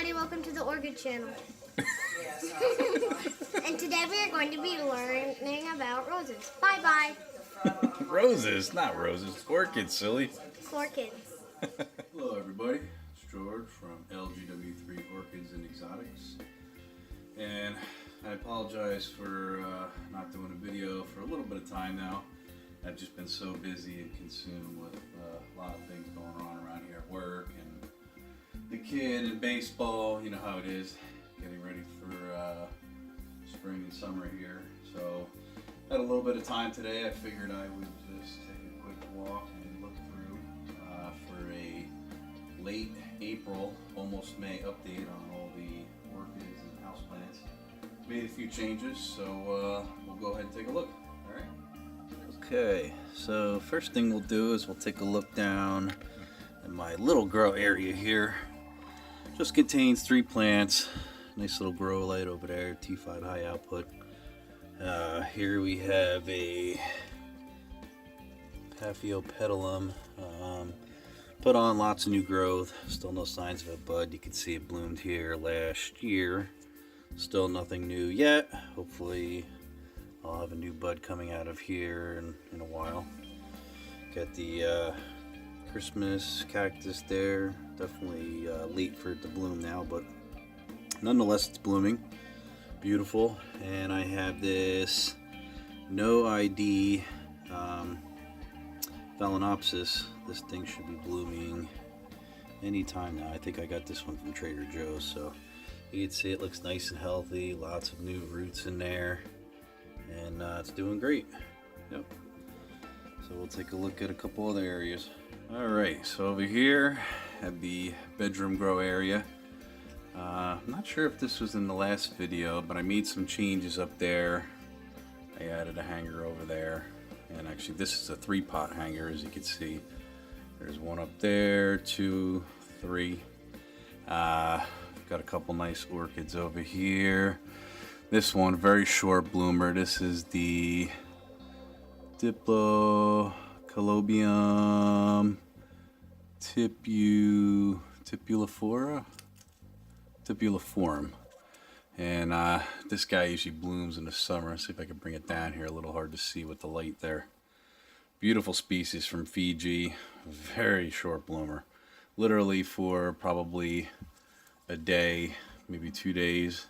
everybody, welcome to the Orchid channel. And today we are going to be learning about roses. Bye-bye. Roses, not roses. Orchids, silly. Orchids. Hello everybody, it's George from LGW3 Orchids and Exotics. And I apologize for not doing a video for a little bit of time now. I've just been so busy and consumed with a lot of things going on around here at work and the kid and baseball, you know how it is, getting ready for spring and summer here. So had a little bit of time today. I figured I would just take a quick walk and look through for a late April, almost May update on all the orchids and houseplants. Made a few changes, so we'll go ahead and take a look. All right. Okay, so first thing we'll do is we'll take a look down in my little grow area here. Just contains 3 plants. Nice little grow light over there, T5 high output. Here we have a Paphiopedilum. Put on lots of new growth. Still no signs of a bud. You can see it bloomed here last year. Still nothing new yet. Hopefully I'll have a new bud coming out of here in a while. Got the Christmas cactus there. Definitely late for it to bloom now, but nonetheless it's blooming. Beautiful. And I have this no ID Phalaenopsis. This thing should be blooming anytime now. I think I got this one from Trader Joe's, so you can see it looks nice and healthy. Lots of new roots in there, and it's doing great. Yep. So we'll take a look at a couple other areas. All right, so over here at the bedroom grow area. I'm not sure if this was in the last video, but I made some changes up there. I added a hanger over there, and actually this is a 3-pot hanger, as you can see. There's one up there, 2, 3. Got a couple nice orchids over here. This one, very short bloomer. This is the Diplocalobium tipuliforum. And this guy usually blooms in the summer. Let's see if I can bring it down here. A little hard to see with the light there. Beautiful species from Fiji. Very short bloomer. Literally for probably a day, maybe 2 days.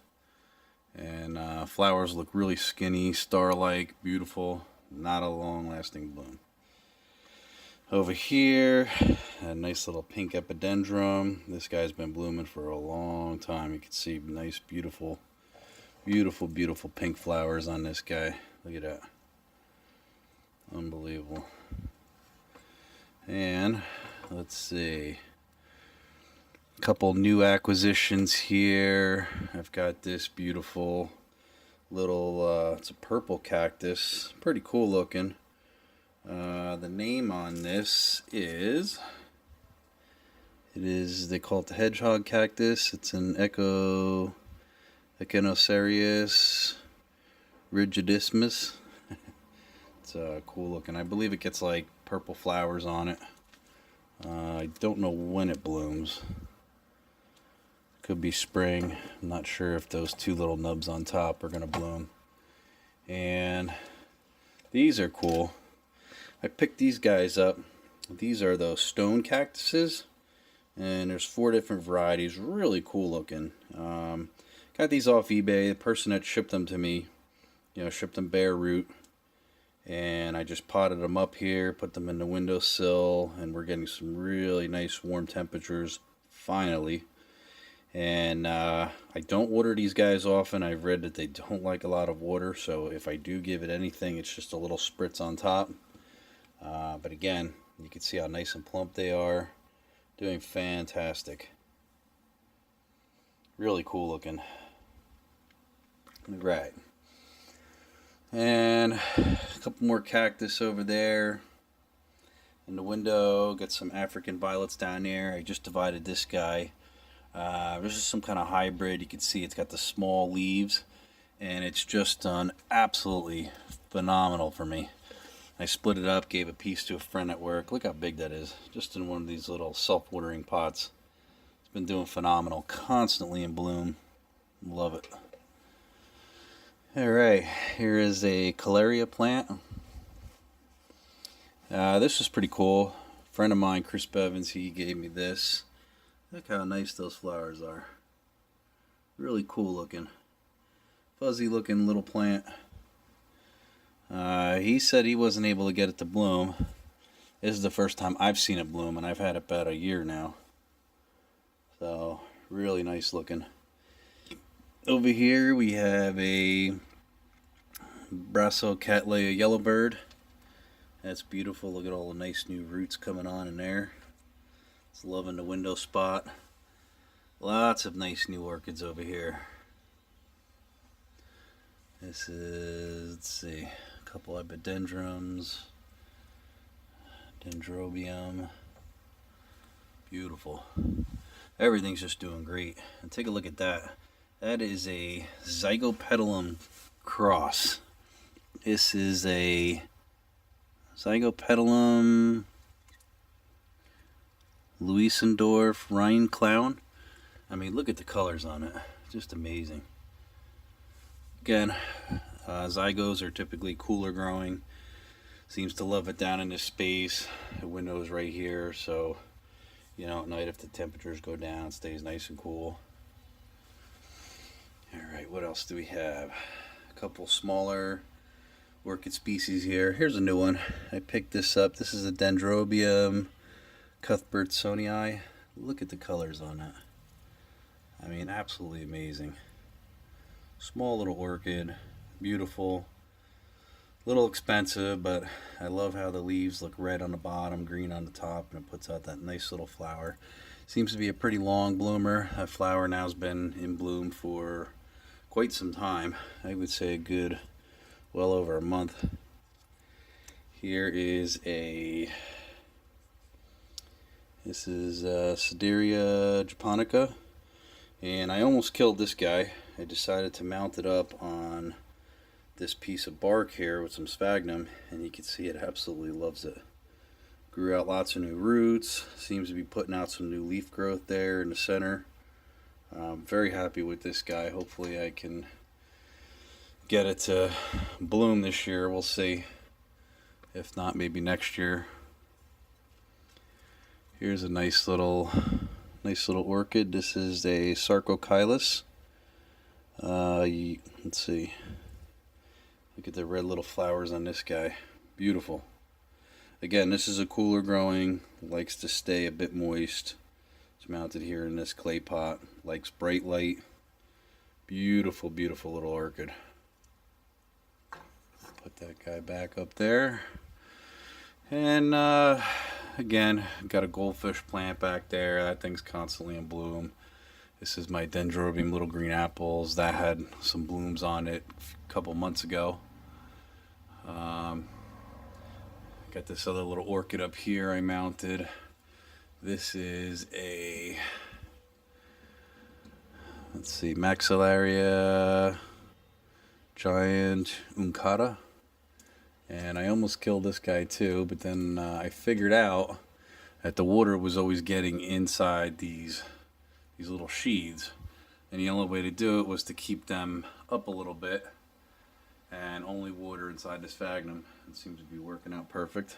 And flowers look really skinny, star-like, beautiful. Not a long-lasting bloom. Over here, a nice little pink epidendrum. This guy's been blooming for a long time. You can see nice, beautiful, beautiful, beautiful pink flowers on this guy. Look at that. Unbelievable. And let's see. A couple new acquisitions here. I've got this beautiful little, it's a purple cactus. Pretty cool looking. The name on this is, they call it the hedgehog cactus. It's an Echinocerius rigidismus. It's cool looking. I believe it gets like purple flowers on it. I don't know when it blooms. Could be spring. I'm not sure if those 2 little nubs on top are going to bloom. And these are cool. I picked these guys up. These are those stone cactuses, and there's 4 different varieties. Really cool looking. Got these off eBay. The person that shipped them to me, shipped them bare root, and I just potted them up here, put them in the windowsill, and we're getting some really nice warm temperatures finally. And I don't water these guys often. I've read that they don't like a lot of water, so if I do give it anything, it's just a little spritz on top. But again, you can see how nice and plump they are. Doing fantastic. Really cool looking. Right. And a couple more cactus over there in the window. Got some African violets down there. I just divided this guy. This is some kind of hybrid. You can see it's got the small leaves, and it's just done absolutely phenomenal for me. I split it up, gave a piece to a friend at work. Look how big that is, just in one of these little self-watering pots. It's been doing phenomenal, constantly in bloom. Love it. Alright, here is a Caleria plant. This is pretty cool. A friend of mine, Chris Bevins, he gave me this. Look how nice those flowers are. Really cool looking. Fuzzy looking little plant. He said he wasn't able to get it to bloom. This is the first time I've seen it bloom, and I've had it about a year now. So, really nice looking. Over here we have a Brassicatlia yellowbird. That's beautiful. Look at all the nice new roots coming on in there. It's loving the window spot. Lots of nice new orchids over here. This is, let's see, a couple epidendrums, dendrobium. Beautiful. Everything's just doing great. And take a look at that. That is a Zygopetalum cross. This is a Zygopetalum Louisendorf Rhine Clown. I mean, look at the colors on it. Just amazing. Again, zygos are typically cooler growing. Seems to love it down in this space. The window's right here, so you know, at night if the temperatures go down, it stays nice and cool. Alright, what else do we have? A couple smaller orchid species here. Here's a new one. I picked this up. This is a Dendrobium Cuthbertsonii. Look at the colors on it. I mean, absolutely amazing. Small little orchid, beautiful, little expensive, but I love how the leaves look red on the bottom, green on the top, and it puts out that nice little flower. Seems to be a pretty long bloomer. That flower now has been in bloom for quite some time. I would say a good, well over a month. Here is this is Sideria japonica, and I almost killed this guy. I decided to mount it up on this piece of bark here with some sphagnum, and you can see it absolutely loves it. Grew out lots of new roots, seems to be putting out some new leaf growth there in the center. I'm very happy with this guy. Hopefully I can get it to bloom this year. We'll see. If not, maybe next year. Here's a nice little orchid. This is a Sarcochilus. Let's see. Look at the red little flowers on this guy. Beautiful. Again, this is a cooler growing. Likes to stay a bit moist. It's mounted here in this clay pot. Likes bright light. Beautiful, beautiful little orchid. Put that guy back up there. And again, got a goldfish plant back there. That thing's constantly in bloom. This is my Dendrobium little green apples. That had some blooms on it a couple months ago. Got this other little orchid up here I mounted. This is a, let's see, Maxillaria giant uncata. And I almost killed this guy too, but then I figured out that the water was always getting inside these little sheaths, and the only way to do it was to keep them up a little bit and only water inside the sphagnum. It seems to be working out perfect.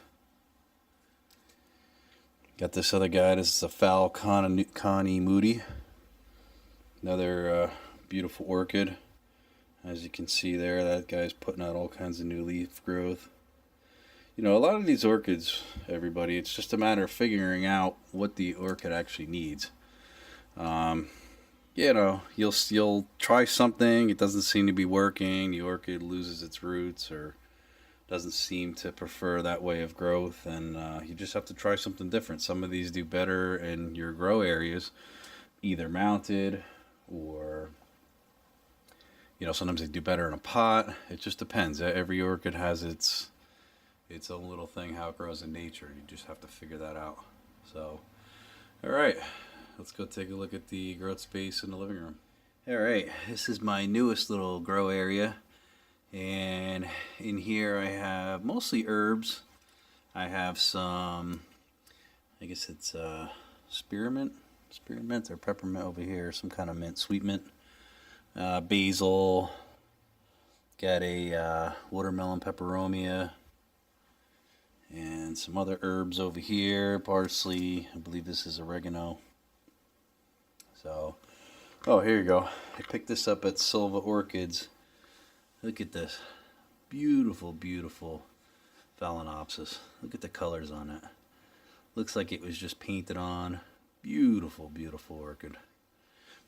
Got this other guy. This is a Fowl Connie Moody. Another beautiful orchid. As you can see there, that guy's putting out all kinds of new leaf growth. You know, a lot of these orchids, everybody, it's just a matter of figuring out what the orchid actually needs. You know, you'll try something, it doesn't seem to be working, the orchid loses its roots or doesn't seem to prefer that way of growth, and you just have to try something different. Some of these do better in your grow areas, either mounted or, you know, sometimes they do better in a pot. It just depends. Every orchid has its own little thing, how it grows in nature. You just have to figure that out. So, all right. Let's go take a look at the growth space in the living room. Alright, this is my newest little grow area, and in here I have mostly herbs. I have some, I guess it's spearmint spearmint or peppermint over here, some kind of mint, sweet mint. Basil. Got a watermelon peperomia. And some other herbs over here, parsley. I believe this is oregano. So, oh, here you go. I picked this up at Silva Orchids. Look at this. Beautiful, beautiful Phalaenopsis. Look at the colors on it. Looks like it was just painted on. Beautiful, beautiful orchid.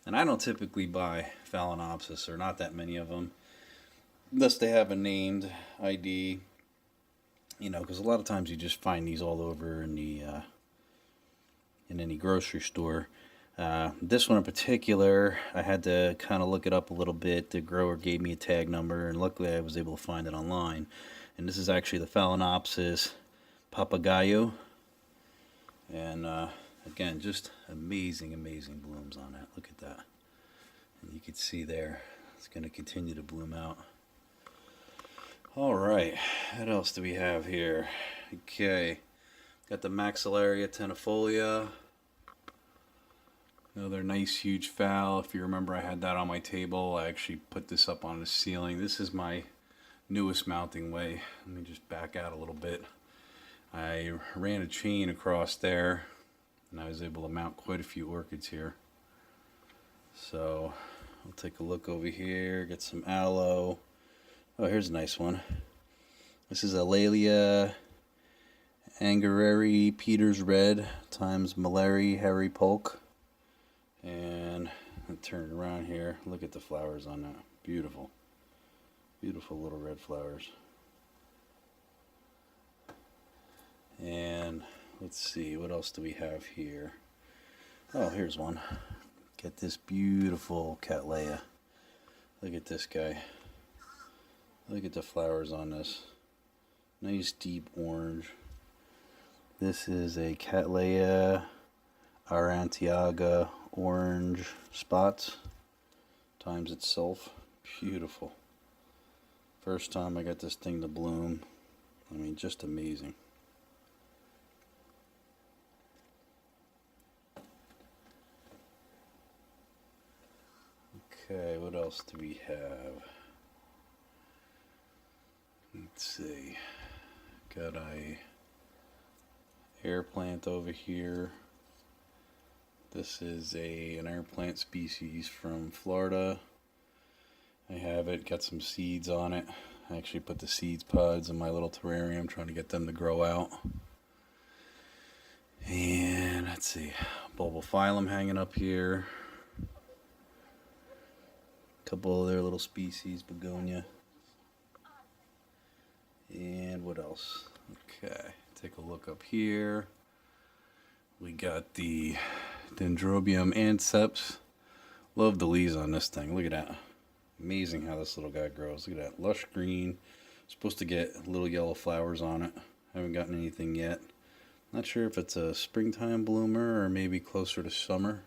And I don't typically buy Phalaenopsis, or not that many of them, unless they have a named ID. You know, because a lot of times you just find these all over in the in any grocery store. This one in particular, I had to kind of look it up a little bit. The grower gave me a tag number, and luckily I was able to find it online. And this is actually the Phalaenopsis papagayo. And again, just amazing, amazing blooms on that. Look at that. And you can see there, it's going to continue to bloom out. Alright, what else do we have here? Okay, got the Maxillaria tenuifolia. Another nice huge phal. If you remember, I had that on my table. I actually put this up on the ceiling. This is my newest mounting way. Let me just back out a little bit. I ran a chain across there, and I was able to mount quite a few orchids here. So, I'll take a look over here, get some aloe. Oh, here's a nice one. This is Alalia Angareri Peters Red times Malari Harry Polk. And I'll turn it around here. Look at the flowers on that. Beautiful. Beautiful little red flowers. And let's see, what else do we have here? Oh, here's one. Get this beautiful Cattleya. Look at this guy. Look at the flowers on this. Nice deep orange. This is a Cattleya Aurantiaga orange spots times itself. Beautiful. First time I got this thing to bloom. I mean, just amazing. Okay, what else do we have? Let's see. Got a air plant over here. This is an air plant species from Florida. I have it, got some seeds on it. I actually put the seeds pods in my little terrarium, trying to get them to grow out. And let's see, bulbophyllum hanging up here. A couple other little species, begonia. And what else? Okay, take a look up here. We got the Dendrobium anceps. Love the leaves on this thing. Look at that. Amazing how this little guy grows. Look at that. Lush green. Supposed to get little yellow flowers on it. Haven't gotten anything yet. Not sure if it's a springtime bloomer or maybe closer to summer.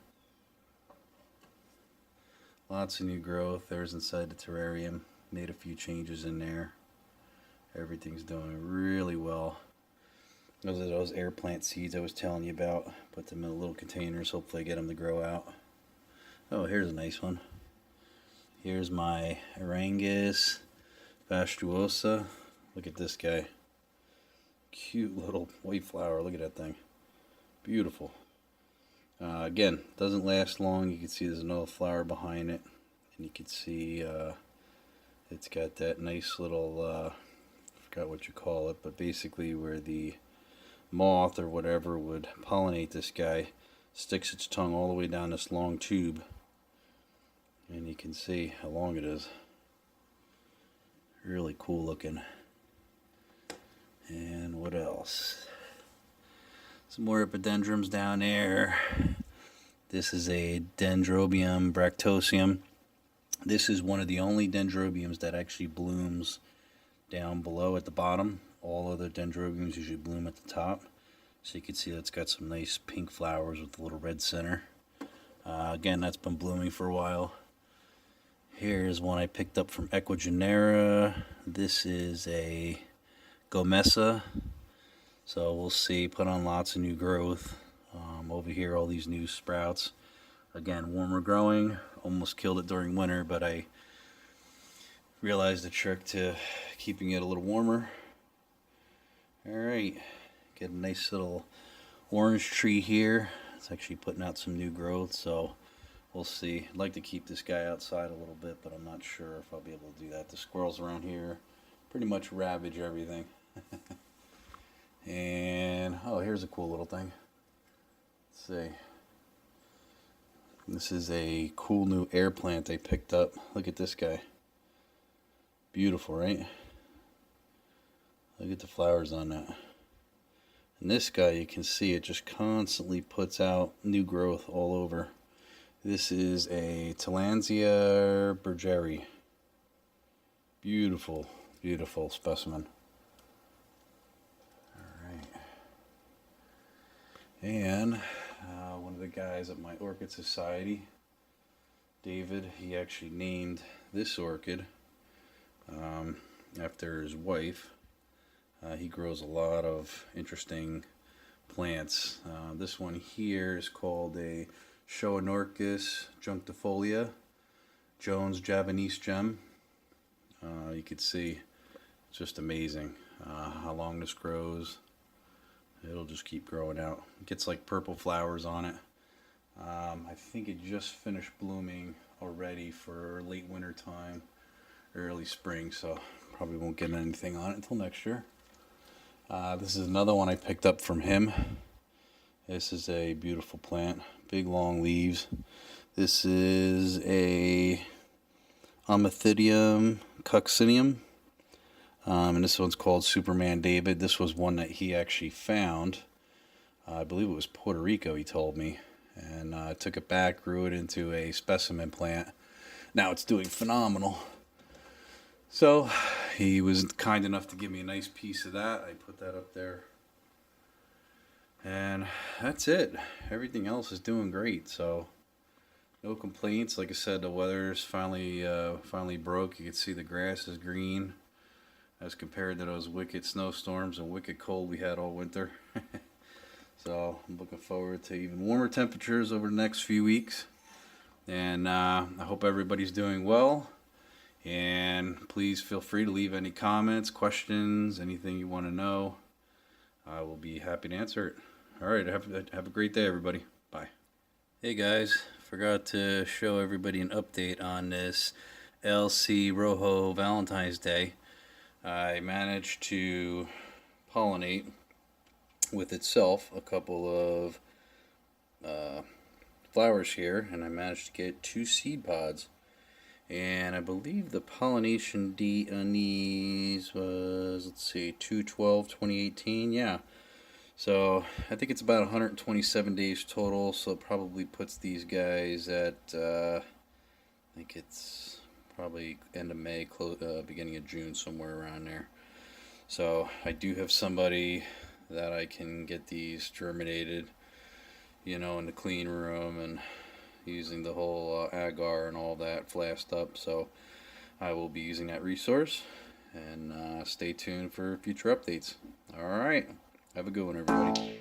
Lots of new growth. There's inside the terrarium. Made a few changes in there. Everything's doing really well. Those are those air plant seeds I was telling you about. Put them in little containers. Hopefully get them to grow out. Oh, here's a nice one. Here's my Arangus fastuosa. Look at this guy. Cute little white flower. Look at that thing. Beautiful. Again, doesn't last long. You can see there's another flower behind it. And you can see it's got that nice little, I forgot what you call it, but basically where the moth or whatever would pollinate this guy, sticks its tongue all the way down this long tube. And you can see how long it is. Really cool looking. And what else? Some more epidendrums down there. This is a Dendrobium bracteoseum. This is one of the only dendrobiums that actually blooms down below at the bottom. All other dendrobiums usually bloom at the top. So you can see it's got some nice pink flowers with a little red center. Again, that's been blooming for a while. Here's one I picked up from Equigenera. This is a Gomessa. So we'll see, put on lots of new growth. Over here, all these new sprouts. Again, warmer growing. Almost killed it during winter, but I realized the trick to keeping it a little warmer. Alright, get a nice little orange tree here. It's actually putting out some new growth, so we'll see. I'd like to keep this guy outside a little bit, but I'm not sure if I'll be able to do that. The squirrels around here pretty much ravage everything. And, oh, here's a cool little thing. Let's see. This is a cool new air plant I picked up. Look at this guy. Beautiful, right? Look at the flowers on that. And this guy, you can see it just constantly puts out new growth all over. This is a Tillandsia bergeri. Beautiful, beautiful specimen. Alright. And one of the guys at my Orchid Society, David, he actually named this orchid after his wife. He grows a lot of interesting plants. This one here is called a Schoenorchis junctifolia, Jones Javanese gem. You can see it's just amazing how long this grows. It'll just keep growing out. It gets like purple flowers on it. I think it just finished blooming already for late winter time, early spring, so probably won't get anything on it until next year. This is another one I picked up from him. This is a beautiful plant, big long leaves. This is a Amethydium coccineum, and this one's called Superman David. This was one that he actually found. I believe it was Puerto Rico, he told me, and took it back, grew it into a specimen plant. Now it's doing phenomenal. So he was kind enough to give me a nice piece of that. I put that up there. And that's it. Everything else is doing great. So no complaints. Like I said, the weather's finally broke. You can see the grass is green as compared to those wicked snowstorms and wicked cold we had all winter. So I'm looking forward to even warmer temperatures over the next few weeks. And I hope everybody's doing well. And please feel free to leave any comments, questions, anything you want to know. I will be happy to answer it. All right, have a great day, everybody. Bye. Hey guys, forgot to show everybody an update on this LC Rojo Valentine's Day. I managed to pollinate with itself a couple of flowers here, and I managed to get 2 seed pods. And I believe the pollination date on these was, let's see, 2/12/2018. Yeah. So I think it's about 127 days total. So it probably puts these guys at, I think it's probably end of May, beginning of June, somewhere around there. So I do have somebody that I can get these germinated, you know, in the clean room and using the whole agar and all that flashed up. So I will be using that resource, and stay tuned for future updates. All right, have a good one, everybody.